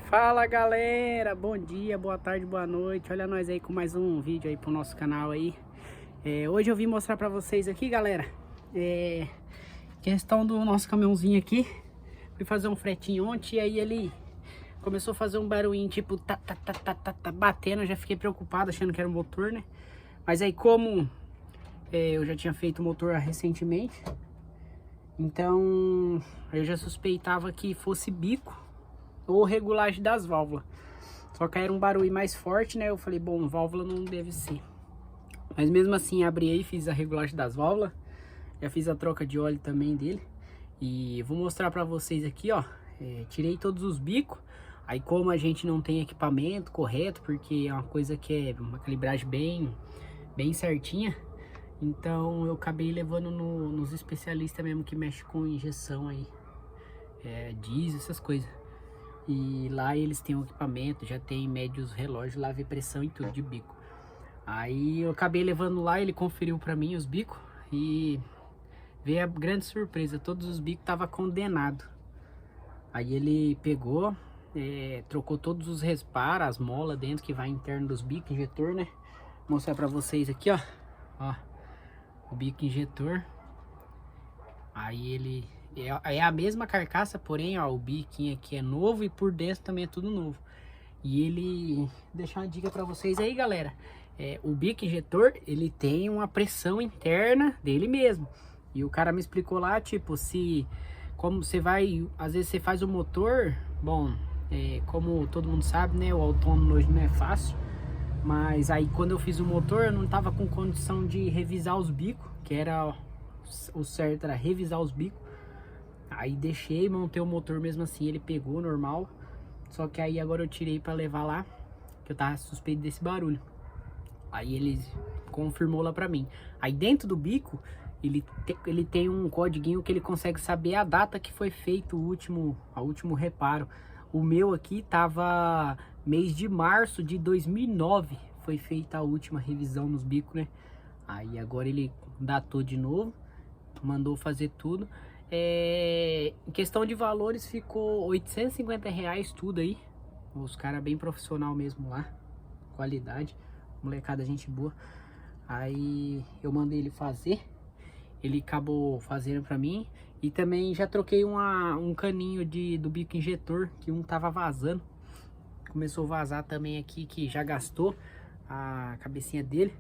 Fala galera, bom dia, boa tarde, boa noite. Olha nós aí com mais um vídeo aí pro nosso canal aí. Hoje eu vim mostrar pra vocês aqui, galera, questão do nosso caminhãozinho aqui. Fui fazer um fretinho ontem e aí ele começou a fazer um barulhinho tipo tá batendo. Eu já fiquei preocupado achando que era o motor, né? Mas aí como eu já tinha feito o motor recentemente, então eu já suspeitava que fosse bico ou regulagem das válvulas. Só que era um barulho mais forte, né? Eu falei, bom, válvula não deve ser. Mas mesmo assim, abri aí, fiz a regulagem das válvulas. Já fiz a troca de óleo também dele. E vou mostrar pra vocês aqui, ó. Tirei todos os bicos. Aí como a gente não tem equipamento correto, porque é uma coisa que é uma calibragem bem certinha. Então eu acabei levando nos especialistas mesmo que mexe com injeção aí. Diesel, essas coisas. E lá eles têm um equipamento, já tem médios relógios, lá vê pressão e tudo de bico. Aí eu acabei levando lá, ele conferiu pra mim os bicos e veio a grande surpresa, todos os bicos estavam condenados. Aí ele pegou, trocou todos os reparos, as molas dentro que vai interno dos bicos, injetor, né? Vou mostrar pra vocês aqui, ó. Ó, o bico injetor. Aí ele... É a mesma carcaça, porém, ó, o biquinho aqui é novo e por dentro também é tudo novo. E ele... Vou deixar uma dica pra vocês aí, galera. O bico injetor, ele tem uma pressão interna dele mesmo. E o cara me explicou lá, tipo, como você vai... Às vezes você faz o motor... Bom, como todo mundo sabe, né? O autônomo hoje não é fácil. Mas aí quando eu fiz o motor, eu não tava com condição de revisar os bicos. Que era... O certo era revisar os bicos. Aí deixei, montei o motor mesmo assim, ele pegou normal. Só que aí agora eu tirei pra levar lá, que eu tava suspeito desse barulho. Aí ele confirmou lá pra mim. Aí dentro do bico, ele tem um códiguinho que ele consegue saber a data que foi feito o último reparo. O meu aqui tava mês de março de 2009, foi feita a última revisão nos bicos, né? Aí agora ele datou de novo, mandou fazer tudo. Em questão de valores ficou R$850 tudo aí. Os caras bem profissional mesmo lá, qualidade, molecada gente boa. Aí eu mandei ele fazer, ele acabou fazendo pra mim. E também já troquei um caninho do bico injetor, que um tava vazando. Começou a vazar também aqui, que já gastou a cabecinha dele.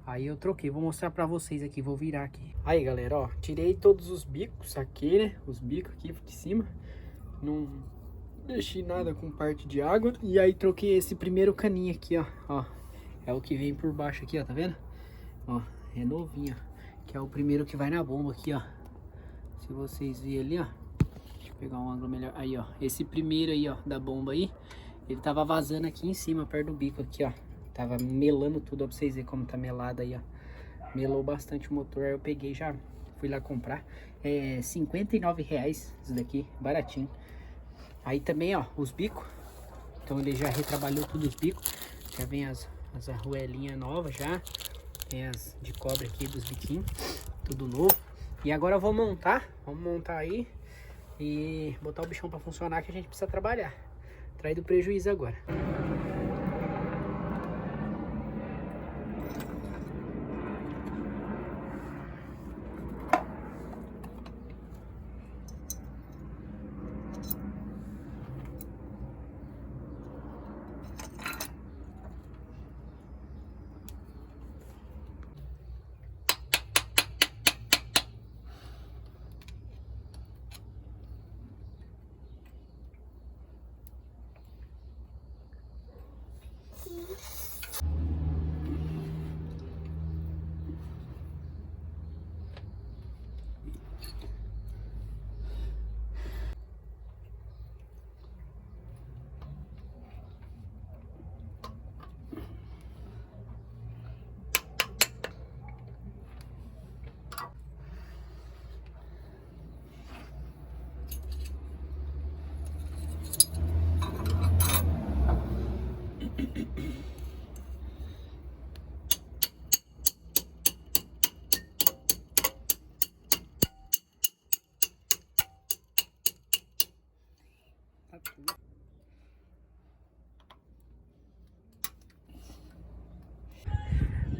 Aí eu troquei, vou mostrar pra vocês aqui, vou virar aqui. Aí galera, ó, tirei todos os bicos aqui, né? Os bicos aqui de cima. Não deixei nada com parte de água. E aí troquei esse primeiro caninho aqui, ó. É o que vem por baixo aqui, ó, tá vendo? Ó, é novinho, ó. Que é o primeiro que vai na bomba aqui, ó. Se vocês verem ali, ó. Deixa eu pegar um ângulo melhor. Aí, ó, esse primeiro aí, ó, da bomba aí. Ele tava vazando aqui em cima, perto do bico aqui, ó. Tava melando tudo, ó, pra vocês verem como tá melado aí, ó. Melou bastante o motor, aí eu peguei, já fui lá comprar. R$59 isso daqui, baratinho. Aí também, ó, os bicos. Então ele já retrabalhou tudo os bicos. Já vem as arruelinhas novas já. Tem as de cobre aqui dos biquinhos. Tudo novo. E agora vamos montar aí. E botar o bichão pra funcionar, que a gente precisa trabalhar. Traz do prejuízo agora.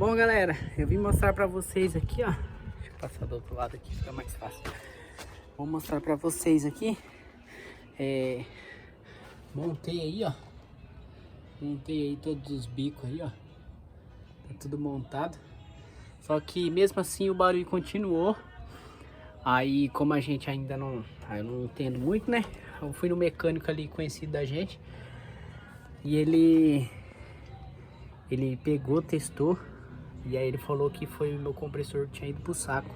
Bom, galera, eu vim mostrar pra vocês aqui, ó. Deixa eu passar do outro lado aqui, fica mais fácil. Vou mostrar pra vocês aqui. Montei aí, ó. Montei aí todos os bicos aí, ó. Tá tudo montado. Só que mesmo assim o barulho continuou. Aí como a gente ainda não... eu não entendo muito, né? Eu fui no mecânico ali conhecido da gente. E ele pegou, testou. E aí ele falou que foi o meu compressor que tinha ido pro saco.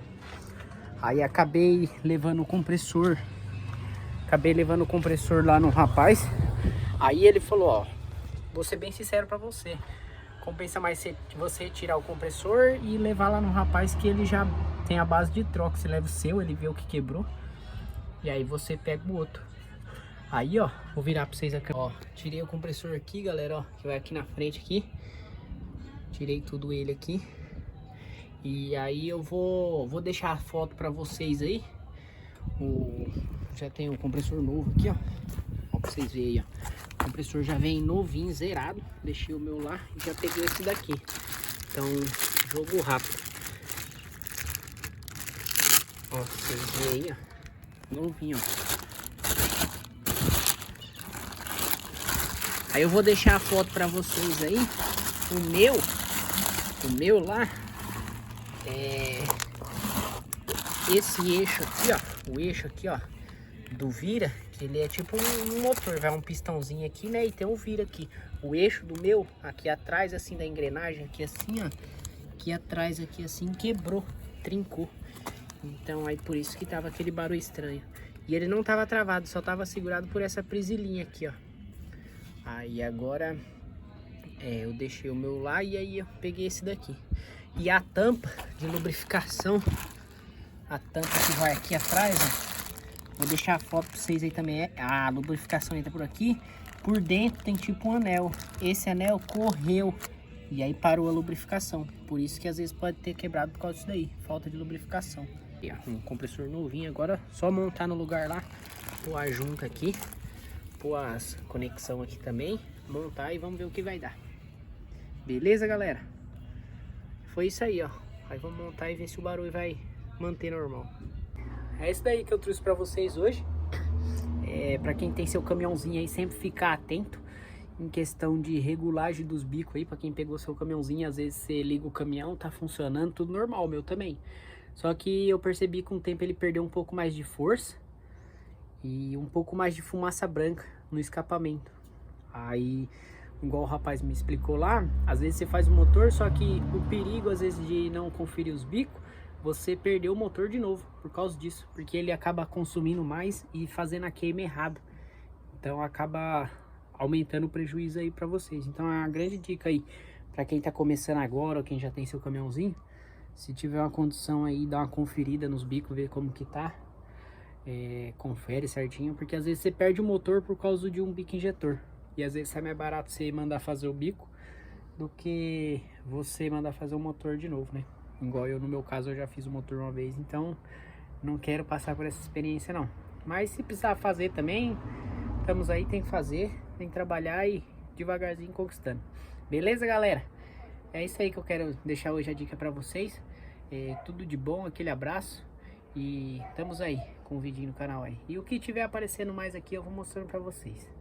Aí acabei levando o compressor. Lá no rapaz. Aí ele falou, ó, vou ser bem sincero pra você. Compensa mais você tirar o compressor e levar lá no rapaz, que ele já tem a base de troca. Você leva o seu, ele vê o que quebrou. E aí você pega o outro. Aí, ó, vou virar pra vocês aqui. Ó, tirei o compressor aqui, galera, ó, que vai aqui na frente aqui. Tirei tudo ele aqui. E aí eu vou deixar a foto pra vocês aí. Já tem o compressor novo aqui, ó. Ó, pra vocês verem aí, ó. O compressor já vem novinho, zerado. Deixei o meu lá e já peguei esse daqui. Então, jogo rápido. Ó, pra vocês verem aí, ó. Novinho, ó. Aí eu vou deixar a foto pra vocês aí. O meu lá esse eixo aqui, ó. O eixo aqui, ó, do vira, que ele é tipo um motor, vai um pistãozinho aqui, né? E tem um vira aqui. O eixo do meu, aqui atrás, assim, da engrenagem, aqui assim, ó. Aqui atrás, aqui assim, quebrou, trincou. Então aí por isso que tava aquele barulho estranho. E ele não tava travado, só tava segurado por essa prisilinha aqui, ó. Aí agora eu deixei o meu lá e aí eu peguei esse daqui. E a tampa de lubrificação, a tampa que vai aqui atrás, ó, vou deixar a foto pra vocês aí também. A lubrificação entra por aqui, por dentro tem tipo um anel. Esse anel correu e aí parou a lubrificação. Por isso que às vezes pode ter quebrado por causa disso daí, falta de lubrificação. E, ó, um compressor novinho agora, só montar no lugar lá, pôr a junta aqui, pôr as conexão aqui também, montar e vamos ver o que vai dar. Beleza, galera? Foi isso aí, ó. Aí vamos montar e ver se o barulho vai manter normal. É isso daí que eu trouxe pra vocês hoje. Pra quem tem seu caminhãozinho aí, sempre ficar atento em questão de regulagem dos bicos aí. Pra quem pegou seu caminhãozinho, às vezes você liga o caminhão, tá funcionando, tudo normal, o meu também. Só que eu percebi que com o tempo ele perdeu um pouco mais de força e um pouco mais de fumaça branca no escapamento. Aí, igual o rapaz me explicou lá, às vezes você faz o motor, só que o perigo às vezes de não conferir os bicos, você perdeu o motor de novo por causa disso, porque ele acaba consumindo mais e fazendo a queima errado. Então acaba aumentando o prejuízo aí para vocês. Então é uma grande dica aí para quem tá começando agora ou quem já tem seu caminhãozinho. Se tiver uma condição aí, dá uma conferida nos bicos, ver como que tá. Confere certinho, porque às vezes você perde o motor por causa de um bico injetor. E às vezes sai mais barato você mandar fazer o bico do que você mandar fazer o motor de novo, né? Igual eu, no meu caso, eu já fiz o motor uma vez, então não quero passar por essa experiência não. Mas se precisar fazer também, estamos aí, tem que fazer, tem que trabalhar e devagarzinho conquistando. Beleza, galera? É isso aí que eu quero deixar hoje a dica pra vocês. Tudo de bom, aquele abraço. E estamos aí com o vídeo no canal aí. E o que tiver aparecendo mais aqui eu vou mostrando pra vocês.